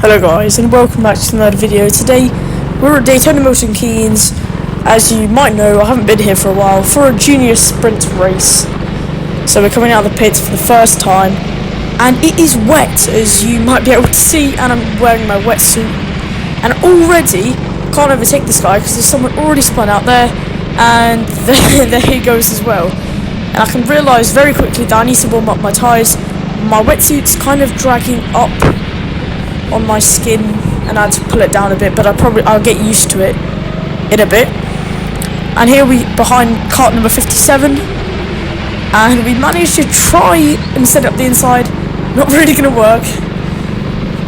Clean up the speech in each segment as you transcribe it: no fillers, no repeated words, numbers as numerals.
Hello guys, and welcome back to another video. Today we're at Daytona Milton Keynes. As you might know, I haven't been here for a while, for a junior sprint race. So we're coming out of the pits for the first time, and it is wet, as you might be able to see, and I'm wearing my wetsuit. And already can't overtake this guy because there's someone already spun out there, and there he goes as well. And I can realise very quickly that I need to warm up my tyres. My wetsuit's kind of dragging up on my skin, and I had to pull it down a bit, but I'll get used to it in a bit. And here we behind cart number 57, and we managed to try and set up the inside. Not really going to work,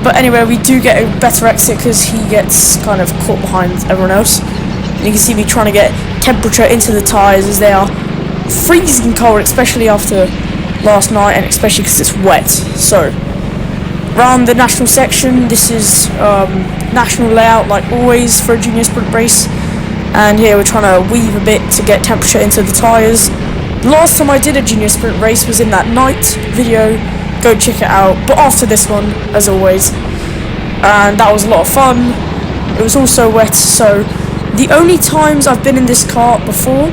but anyway, we do get a better exit because he gets kind of caught behind everyone else. And you can see me trying to get temperature into the tyres as they are freezing cold, especially after last night, and especially because it's wet. So around the national section, this is national layout like always for a junior sprint race, and here we're trying to weave a bit to get temperature into the tyres. Last time I did a junior sprint race was in that night video, go check it out, but after this one as always, and that was a lot of fun. It was also wet, so the only times I've been in this kart before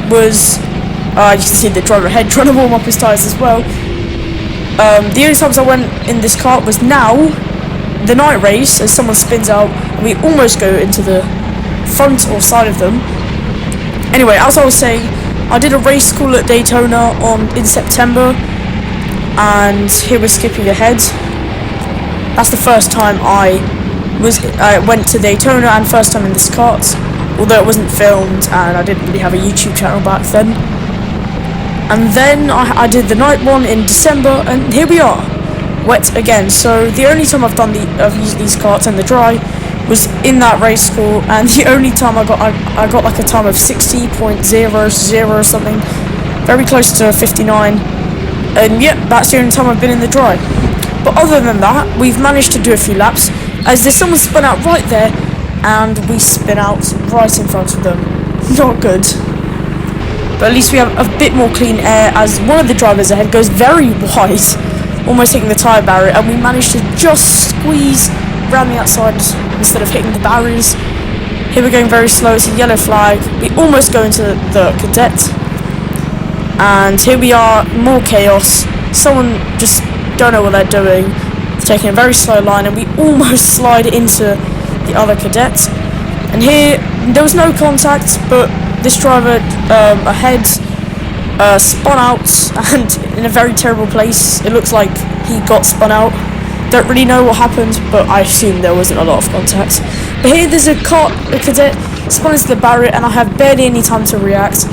was you can see the driver ahead trying to warm up his tyres as well. The only times I went in this kart was now, the night race, as someone spins out and we almost go into the front or side of them. Anyway, as I was saying, I did a race school at Daytona in September, and here we're skipping ahead. That's the first time I went to Daytona, and first time in this kart, although it wasn't filmed and I didn't really have a YouTube channel back then. And then I did the night one in December, and here we are, wet again. So the only time I've used these karts in the dry was in that race school, and the only time I got like a time of 60.00 or something, very close to 59. And yep, that's the only time I've been in the dry. But other than that, we've managed to do a few laps, as there's someone spun out right there, and we spin out right in front of them. Not good. But at least we have a bit more clean air, as one of the drivers ahead goes very wide, almost hitting the tyre barrier, and we managed to just squeeze around the outside instead of hitting the barriers. Here we're going very slow, it's a yellow flag, we almost go into the cadet, and here we are, more chaos. Someone just don't know what they're doing, taking a very slow line, and we almost slide into the other cadet. And here there was no contact, but this driver ahead spun out, and in a very terrible place. It looks like he got spun out. Don't really know what happened, but I assume there wasn't a lot of contact. But here there's a cadet spun into the barrier, and I have barely any time to react.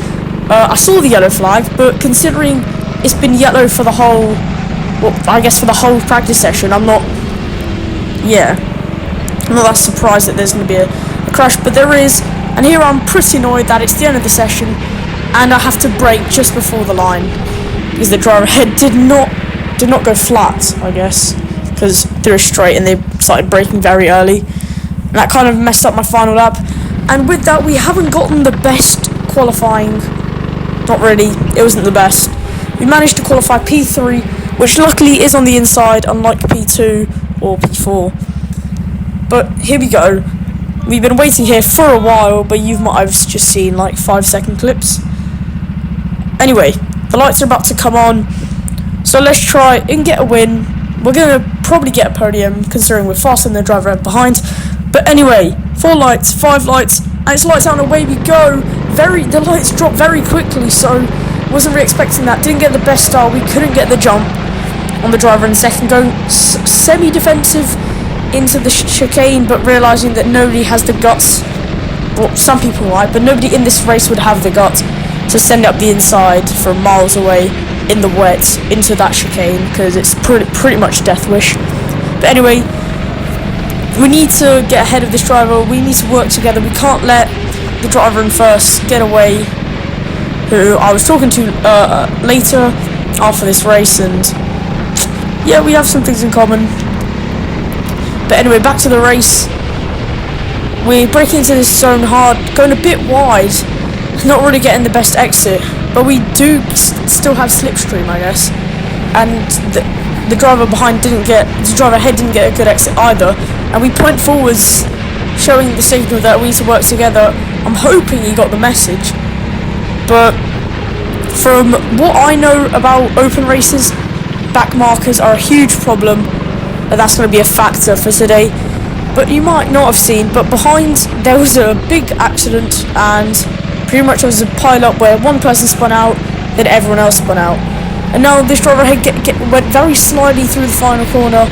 I saw the yellow flag, but considering it's been yellow for the whole, well, I guess for the whole practice session, I'm not that surprised that there's going to be a crash, but there is. And here I'm pretty annoyed that it's the end of the session and I have to brake just before the line, because the driver ahead did not go flat, I guess, because they're straight and they started braking very early, and that kind of messed up my final lap. And with that, we haven't gotten the best qualifying. Not really, it wasn't the best. We managed to qualify P3, which luckily is on the inside, unlike P2 or P4. But here we go. We've been waiting here for a while, but I've just seen like 5-second clips. Anyway, the lights are about to come on, so let's try and get a win. We're going to probably get a podium, considering we're faster than the driver behind. But anyway, 4 lights, 5 lights, and it's lights out and away we go. The lights drop very quickly, so wasn't really expecting that. Didn't get the best start, we couldn't get the jump on the driver in second, going semi-defensive into the chicane, but realising that nobody has the guts, well, some people might, but nobody in this race would have the guts to send it up the inside from miles away in the wet into that chicane, because it's pretty much death wish. But anyway, we need to get ahead of this driver, we need to work together, we can't let the driver in first get away, who I was talking to later after this race, and yeah, we have some things in common. But anyway, back to the race. We're breaking into this zone hard, going a bit wide, not really getting the best exit, but we do still have slipstream, I guess. And the driver ahead didn't get a good exit either, and we went forwards, showing the signal that we need to work together. I'm hoping he got the message, but from what I know about open races, back markers are a huge problem, and that's going to be a factor for today. But you might not have seen, but behind there was a big accident, and pretty much there was a pile up where one person spun out, then everyone else spun out. And now this driver ahead went very slidely through the final corner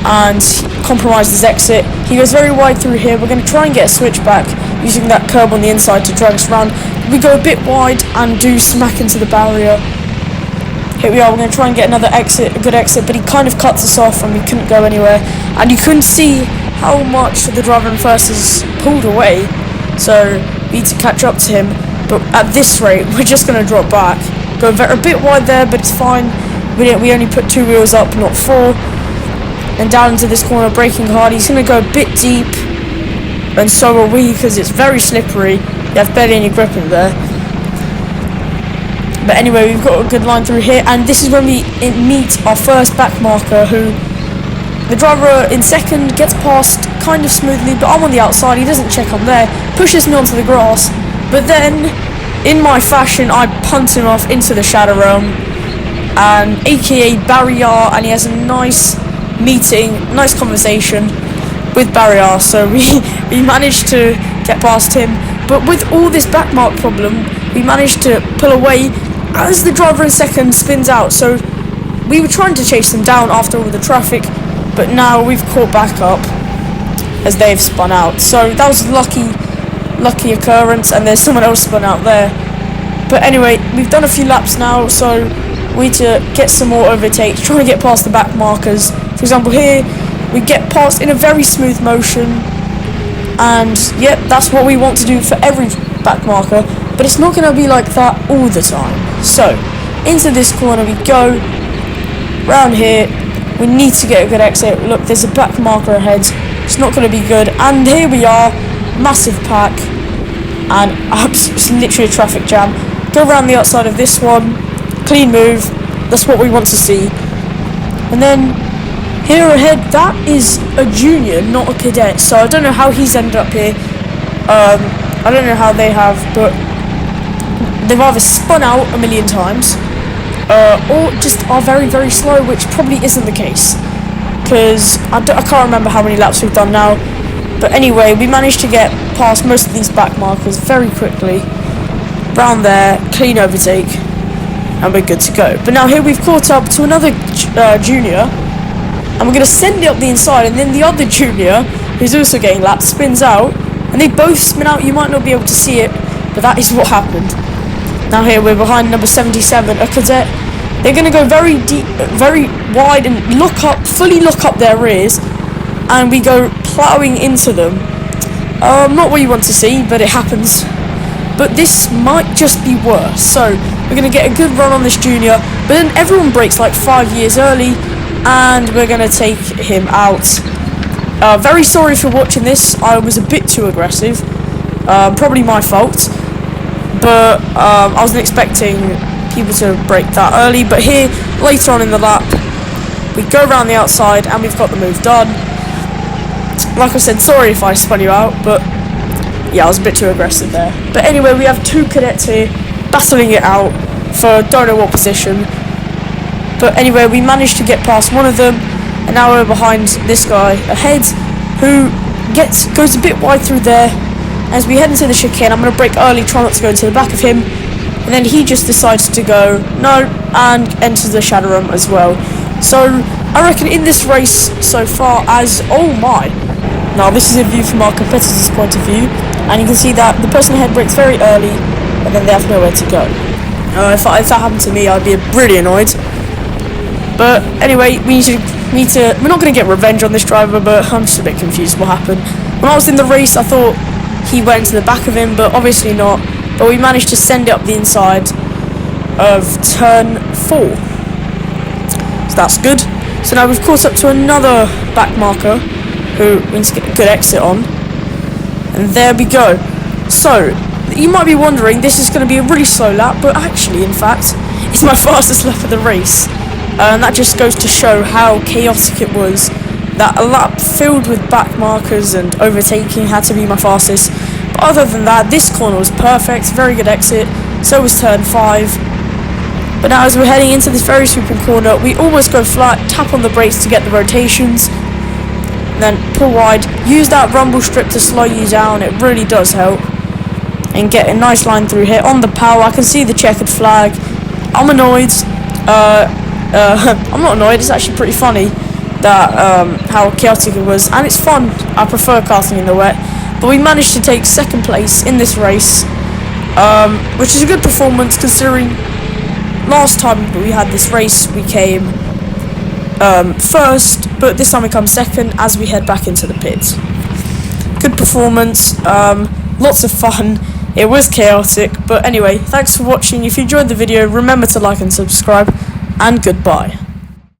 and compromised his exit. He goes very wide through here. We're going to try and get a switch back using that curb on the inside to drag us around. We go a bit wide and do smack into the barrier. Here we are, we're going to try and get another exit, a good exit, but he kind of cuts us off and we couldn't go anywhere. And you couldn't see how much the driver in first has pulled away, so we need to catch up to him. But at this rate, we're just going to drop back. Go a bit wide there, but it's fine. We only put 2 wheels up, not 4. And down into this corner, braking hard. He's going to go a bit deep, and so are we, because it's very slippery. You have barely any grip in there. But anyway, we've got a good line through here, and this is when we meet our first back marker, who the driver in second gets past kind of smoothly, but I'm on the outside. He doesn't check I'm there, pushes me onto the grass, but then in my fashion I punt him off into the shadow realm, and aka Barrier, and he has a nice conversation with Barrier, so we managed to get past him. But with all this backmark problem, we managed to pull away as the driver in second spins out. So we were trying to chase them down after all the traffic, but now we've caught back up as they've spun out. So that was a lucky occurrence, and there's someone else spun out there. But anyway, we've done a few laps now, so we need to get some more overtakes, trying to get past the back markers. For example, here we get past in a very smooth motion, and yep, that's what we want to do for every back marker, but it's not going to be like that all the time. So into this corner we go, round here, we need to get a good exit. Look, there's a back marker ahead, it's not going to be good, and here we are, massive pack, and it's literally a traffic jam. Go around the outside of this one, clean move, that's what we want to see. And then here ahead, that is a junior, not a cadet, so I don't know how he's ended up here. I don't know how they have, but they've either spun out a million times, or just are very, very slow, which probably isn't the case, because I can't remember how many laps we've done now. But anyway, we managed to get past most of these back markers very quickly. Round there, clean overtake, and we're good to go. But now here we've caught up to another junior, and we're going to send it up the inside, and then the other junior, who's also getting lapped, spins out, and they both spin out. You might not be able to see it, but that is what happened. Now here we're behind number 77, a cadet. They're going to go very deep, very wide, and fully lock up their rears, and we go ploughing into them. Not what you want to see, but it happens. But this might just be worse. So we're going to get a good run on this junior, but then everyone breaks like 5 years early, and we're going to take him out. Very sorry for watching this. I was a bit too aggressive. Probably my fault. But I wasn't expecting people to break that early. But here, later on in the lap, we go around the outside, and we've got the move done. Like I said, sorry if I spun you out, but yeah, I was a bit too aggressive there. But anyway, we have 2 cadets here, battling it out for don't know what position. But anyway, we managed to get past one of them, and now we're behind this guy ahead, who goes a bit wide through there. As we head into the chicane, I'm going to brake early, try not to go into the back of him, and then he just decides to go no, and enters the shadow room as well. So I reckon in this race so far, oh my, now this is a view from our competitor's point of view, and you can see that the person ahead brakes very early, and then they have nowhere to go. If that happened to me, I'd be really annoyed. But anyway, we're not going to get revenge on this driver, but I'm just a bit confused what happened. When I was in the race, I thought he went to the back of him, but obviously not. But we managed to send it up the inside of turn 4. So that's good. So now we've caught up to another back marker, who we need to get a good exit on. And there we go. So, you might be wondering, this is going to be a really slow lap, but actually, in fact, it's my fastest lap of the race. and that just goes to show how chaotic it was. That a lap filled with back markers and overtaking had to be my fastest. But other than that, this corner was perfect, very good exit. So was turn 5. But now as we're heading into this very sweeping corner, we almost go flat, tap on the brakes to get the rotations, and then pull wide. Use that rumble strip to slow you down, it really does help. And get a nice line through here. On the power, I can see the checkered flag. I'm annoyed. I'm not annoyed, it's actually pretty funny that how chaotic it was, and it's fun. I prefer karting in the wet. But we managed to take second place in this race, which is a good performance considering last time we had this race we came first, but this time we come second as we head back into the pits. Good performance, lots of fun. It was chaotic, but anyway, thanks for watching. If you enjoyed the video, remember to like and subscribe, and goodbye.